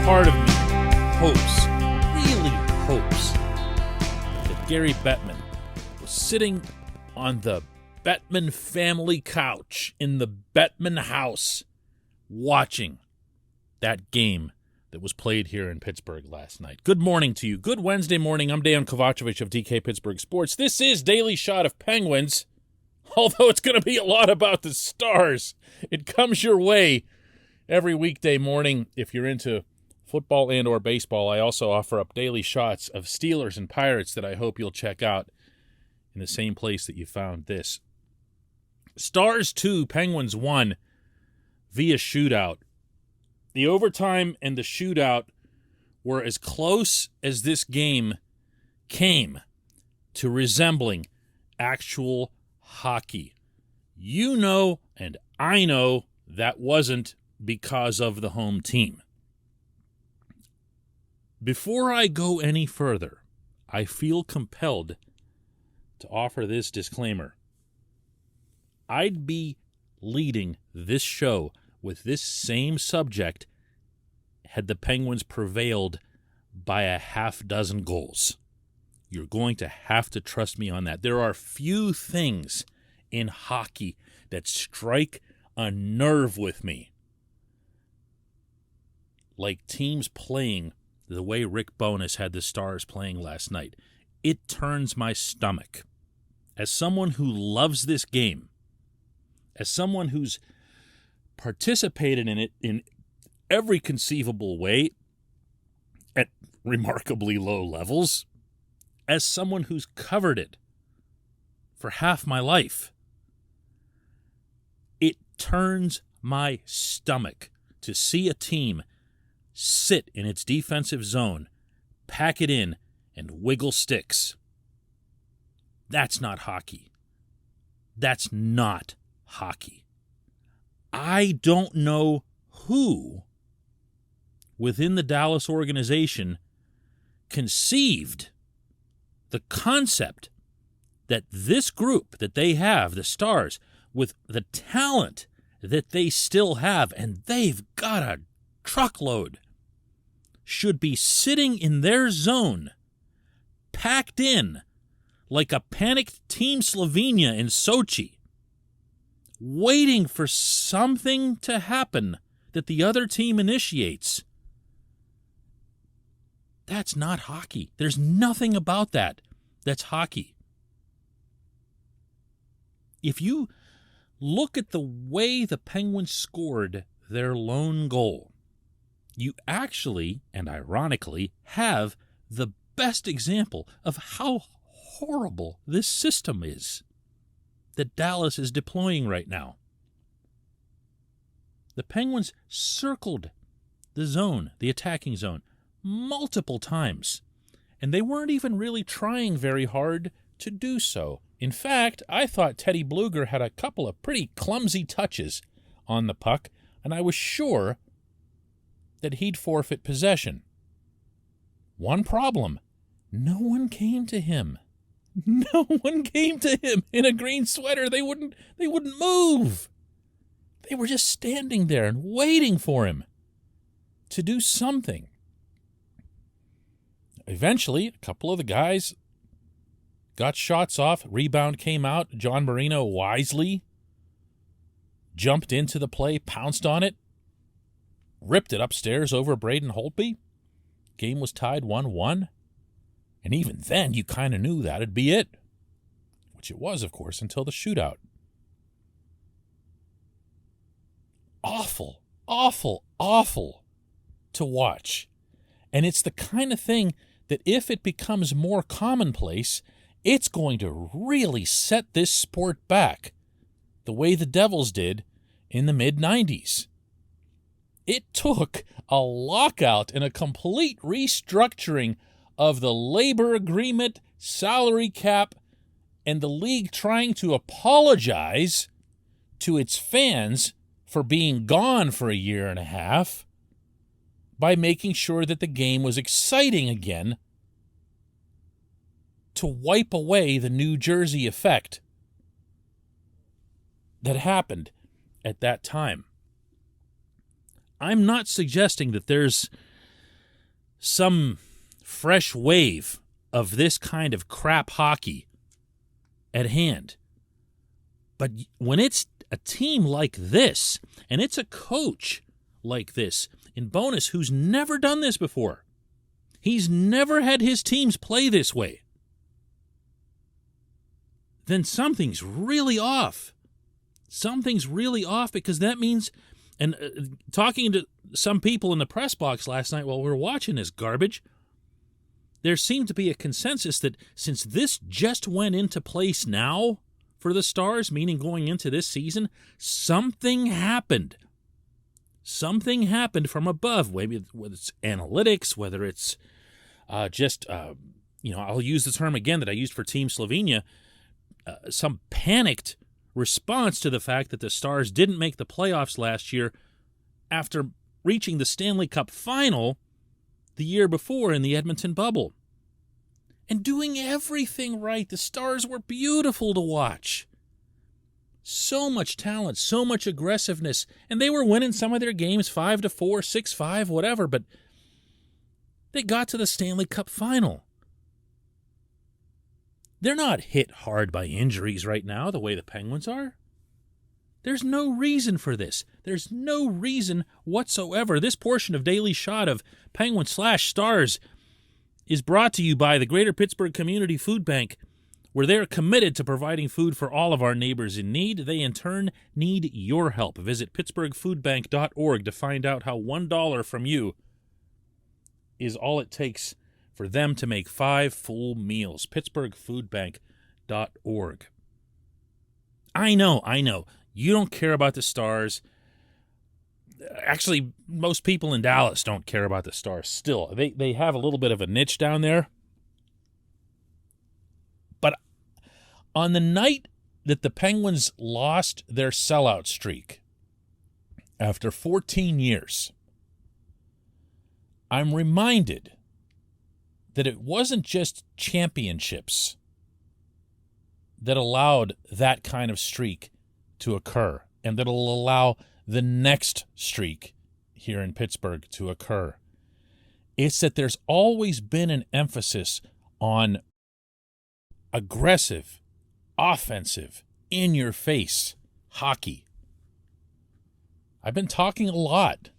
part of me really hopes that Gary Bettman was sitting on the Bettman family couch in the Bettman house watching that game that was played here in Pittsburgh last night. Good morning to you. Good Wednesday morning. I'm Dejan Kovacevic of DK Pittsburgh Sports. This is Daily Shot of Penguins, although it's going to be a lot about the Stars. It comes your way every weekday morning if you're into football and or baseball. I also offer up daily shots of Steelers and Pirates that I hope you'll check out in the same place that you found this. Stars 2, Penguins 1 via shootout. The overtime and the shootout were as close as this game came to resembling actual hockey. You know, and I know that wasn't because of the home team. Before I go any further, I feel compelled to offer this disclaimer. I'd be leading this show with this same subject had the Penguins prevailed by a half dozen goals. You're going to have to trust me on that. There are few things in hockey that strike a nerve with me like teams playing the way Rick Bowness had the Stars playing last night. It turns my stomach. As someone who loves this game, as someone who's participated in it in every conceivable way at remarkably low levels, as someone who's covered it for half my life, it turns my stomach to see a team sit in its defensive zone, pack it in, and wiggle sticks. That's not hockey. That's not hockey. I don't know who within the Dallas organization conceived the concept that this group that they have, the Stars, with the talent that they still have, and they've got a truckload, should be sitting in their zone, packed in like a panicked Team Slovenia in Sochi, waiting for something to happen that the other team initiates. That's not hockey. There's nothing about that that's hockey. If you look at the way the Penguins scored their lone goal, you actually, and ironically, have the best example of how horrible this system is that Dallas is deploying right now. The Penguins circled the zone, the attacking zone, multiple times, and they weren't even really trying very hard to do so. In fact, I thought Teddy Bluger had a couple of pretty clumsy touches on the puck, and I was sure that he'd forfeit possession. One problem: no one came to him. No one came to him in a green sweater. They wouldn't move. They were just standing there and waiting for him to do something. Eventually, a couple of the guys got shots off. Rebound came out. John Marino wisely jumped into the play, pounced on it, ripped it upstairs over Braden Holtby. Game was tied 1-1. And even then, you kind of knew that'd be it. Which it was, of course, until the shootout. Awful, awful, awful to watch. And it's the kind of thing that if it becomes more commonplace, it's going to really set this sport back the way the Devils did in the mid-90s. It took a lockout and a complete restructuring of the labor agreement, salary cap, and the league trying to apologize to its fans for being gone for a year and a half by making sure that the game was exciting again to wipe away the New Jersey effect that happened at that time. I'm not suggesting that there's some fresh wave of this kind of crap hockey at hand. But when it's a team like this, and it's a coach like this, in bonus, who's never done this before, he's never had his teams play this way, then something's really off. Something's really off, because that means, and talking to some people in the press box last night while we were watching this garbage, there seemed to be a consensus that since this just went into place now for the Stars, meaning going into this season, something happened. Something happened from above, maybe whether it's analytics, whether it's I'll use the term again that I used for Team Slovenia, some panicked response to the fact that the Stars didn't make the playoffs last year after reaching the Stanley Cup final the year before in the Edmonton bubble. And doing everything right. The Stars were beautiful to watch. So much talent, so much aggressiveness, and they were winning some of their games 5-4, 6-5, whatever, but they got to the Stanley Cup final. They're not hit hard by injuries right now the way the Penguins are. There's no reason for this. There's no reason whatsoever. This portion of Daily Shot of Penguins/Stars is brought to you by the Greater Pittsburgh Community Food Bank, where they're committed to providing food for all of our neighbors in need. They, in turn, need your help. Visit pittsburghfoodbank.org to find out how $1 from you is all it takes for them to make 5 full meals. pittsburghfoodbank.org. I know. You don't care about the Stars. Actually, most people in Dallas don't care about the Stars still. They have a little bit of a niche down there. But on the night that the Penguins lost their sellout streak, after 14 years, I'm reminded that it wasn't just championships that allowed that kind of streak to occur, and that will allow the next streak here in Pittsburgh to occur. It's that there's always been an emphasis on aggressive, offensive, in-your-face hockey. I've been talking a lot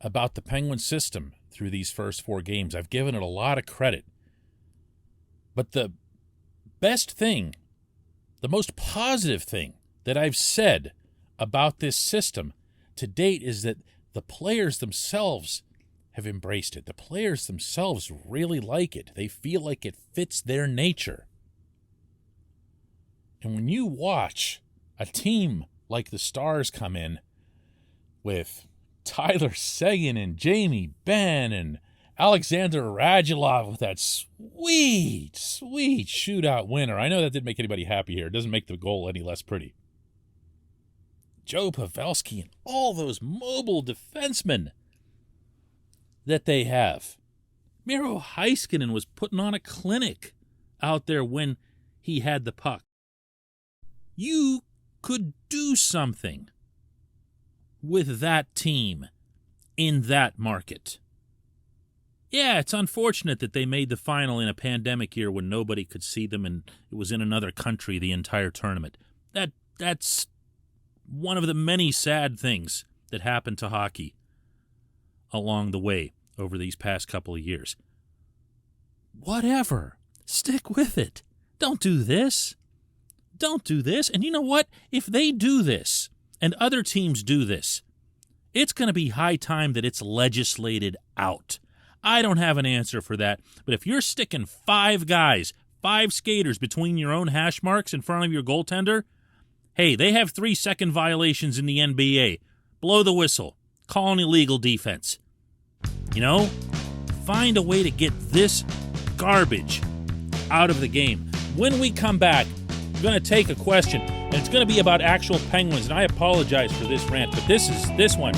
about the Penguin system through these first 4 games. I've given it a lot of credit. But the best thing, the most positive thing that I've said about this system to date is that the players themselves have embraced it. The players themselves really like it. They feel like it fits their nature. And when you watch a team like the Stars come in with Tyler Seguin and Jamie Benn and Alexander Radulov with that sweet shootout winner. I know that didn't make anybody happy here. It doesn't make the goal any less pretty. Joe Pavelski and all those mobile defensemen that they have. Miro Heiskanen was putting on a clinic out there when he had the puck. You could do something with that team in that market. Yeah, it's unfortunate that they made the final in a pandemic year when nobody could see them and it was in another country the entire tournament. That's one of the many sad things that happened to hockey along the way over these past couple of years. Whatever. Stick with it. Don't do this. Don't do this. And you know what? If they do this and other teams do this, it's going to be high time that it's legislated out. I don't have an answer for that. But if you're sticking 5 guys, 5 skaters between your own hash marks in front of your goaltender, hey, they have 3-second violations in the NBA. Blow the whistle. Call an illegal defense. You know, find a way to get this garbage out of the game. When we come back, we're going to take a question, and it's going to be about actual Penguins. And I apologize for this rant, but this one.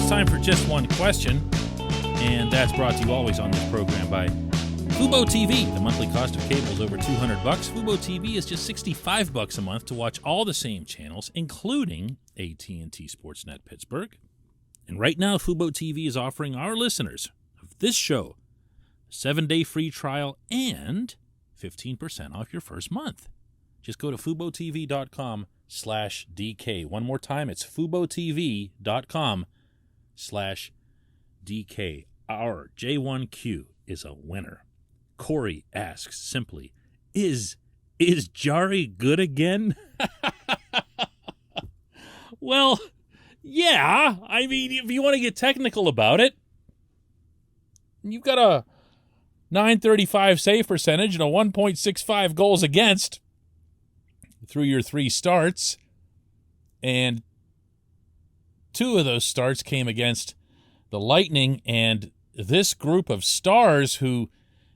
it's time for Just One Question, and that's brought to you always on this program by Fubo TV. The monthly cost of cable is over $200. Fubo TV is just $65 a month to watch all the same channels, including AT&T Sportsnet Pittsburgh. And right now, Fubo TV is offering our listeners of this show a 7-day free trial and 15% off your first month. Just go to FuboTV.com/DK. One more time, it's FuboTV.com/DK. Our J1Q is a winner. Corey asks simply, is Jarry good again? Well, yeah. I mean, if you want to get technical about it, you've got a .935 save percentage and a 1.65 goals against through your 3 starts. And 2 of those starts came against the Lightning and this group of stars who,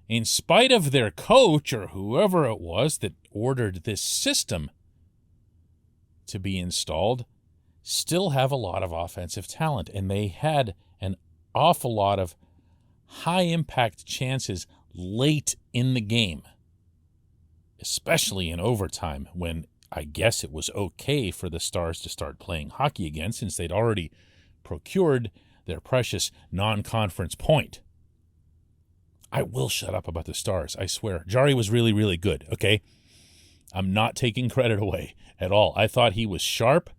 in spite of their coach or whoever it was that ordered this system to be installed, still have a lot of offensive talent. And they had an awful lot of high-impact chances late in the game, especially in overtime when I guess it was okay for the Stars to start playing hockey again since they'd already procured their precious non-conference point. I will shut up about the Stars, I swear. Jarry was really, really good, okay? I'm not taking credit away at all. I thought he was sharp.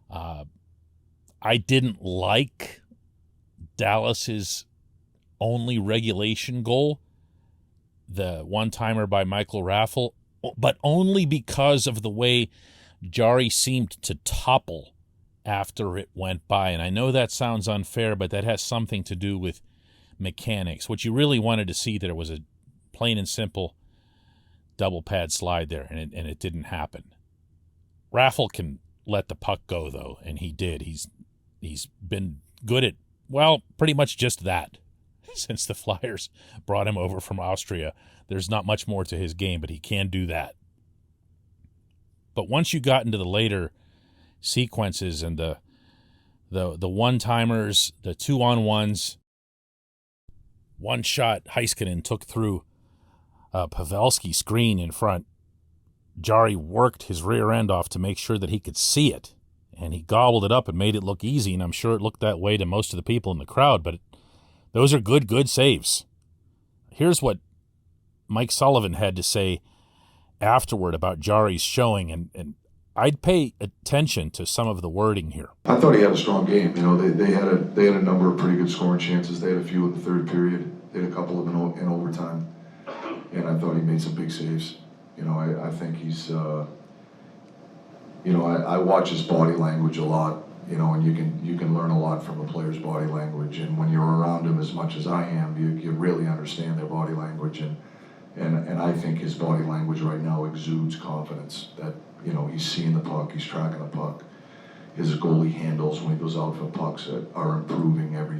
I didn't like Dallas's only regulation goal, the one-timer by Michael Raffl, but only because of the way Jarry seemed to topple after it went by. And I know that sounds unfair, but that has something to do with mechanics. What you really wanted to see, there was a plain and simple double pad slide there, and it didn't happen. Raffl can let the puck go, though, and he did. He's been good at, well, pretty much just that since the Flyers brought him over from Austria. There's not much more to his game, but he can do that. But once you got into the later sequences and the one-timers, the 2-on-1s, one shot Heiskanen took through a Pavelski screen in front. Jarry worked his rear end off to make sure that he could see it, and he gobbled it up and made it look easy, and I'm sure it looked that way to most of the people in the crowd, but those are good saves. Here's what Mike Sullivan had to say afterward about Jarry's showing, and I'd pay attention to some of the wording here. I thought he had a strong game. You know, they had a number of pretty good scoring chances. They had a few in the third period. They had a couple of them in overtime, and I thought he made some big saves. You know, I think he's, I watch his body language a lot, you know, and you can learn a lot from a player's body language. And when you're around him as much as I am, you really understand their body language. And I think his body language right now exudes confidence that, you know, he's seeing the puck, he's tracking the puck. His goalie handles when he goes out for pucks are improving every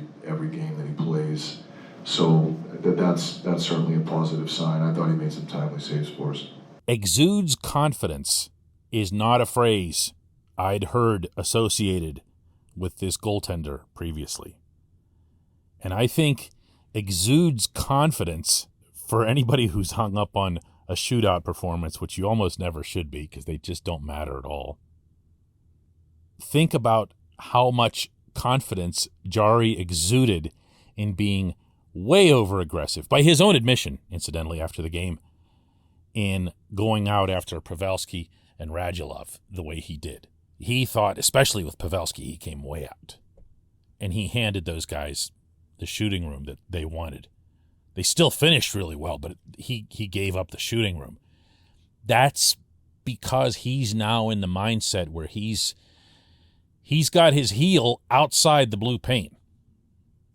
game that he plays. So that's certainly a positive sign. I thought he made some timely saves for us. Exudes confidence is not a phrase I'd heard associated with this goaltender previously. And I think exudes confidence, for anybody who's hung up on a shootout performance, which you almost never should be because they just don't matter at all. Think about how much confidence Jarry exuded in being way over-aggressive, by his own admission, incidentally, after the game, in going out after Pavelski and Radulov the way he did. He thought, especially with Pavelski, he came way out. And he handed those guys the shooting room that they wanted. They still finished really well, but he gave up the shooting room. That's because he's now in the mindset where he's got his heel outside the blue paint,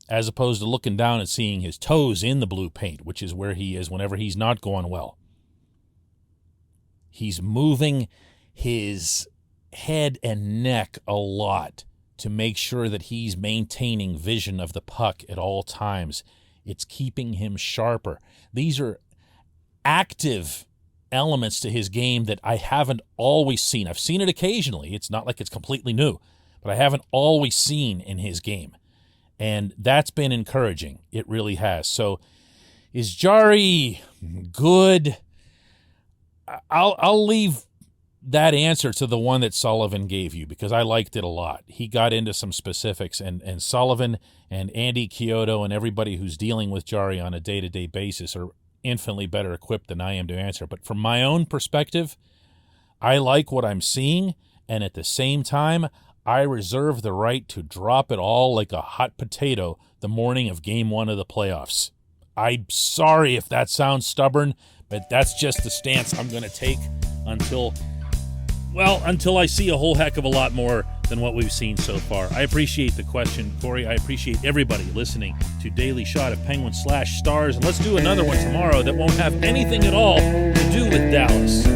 as opposed to looking down and seeing his toes in the blue paint, which is where he is whenever he's not going well. He's moving his head and neck a lot to make sure that he's maintaining vision of the puck at all times. It's keeping him sharper. These are active elements to his game that I haven't always seen. I've seen it occasionally. It's not like it's completely new, but I haven't always seen in his game. And that's been encouraging. It really has. So is Jarry good? I'll leave that answer to the one that Sullivan gave you because I liked it a lot. He got into some specifics, and Sullivan and Andy Chiodo and everybody who's dealing with Jarry on a day-to-day basis are infinitely better equipped than I am to answer. But from my own perspective, I like what I'm seeing, and at the same time, I reserve the right to drop it all like a hot potato the morning of Game 1 of the playoffs. I'm sorry if that sounds stubborn, but that's just the stance I'm going to take until I see a whole heck of a lot more than what we've seen so far. I appreciate the question, Corey. I appreciate everybody listening to Daily Shot of Penguins /Stars. And let's do another one tomorrow that won't have anything at all to do with Dallas.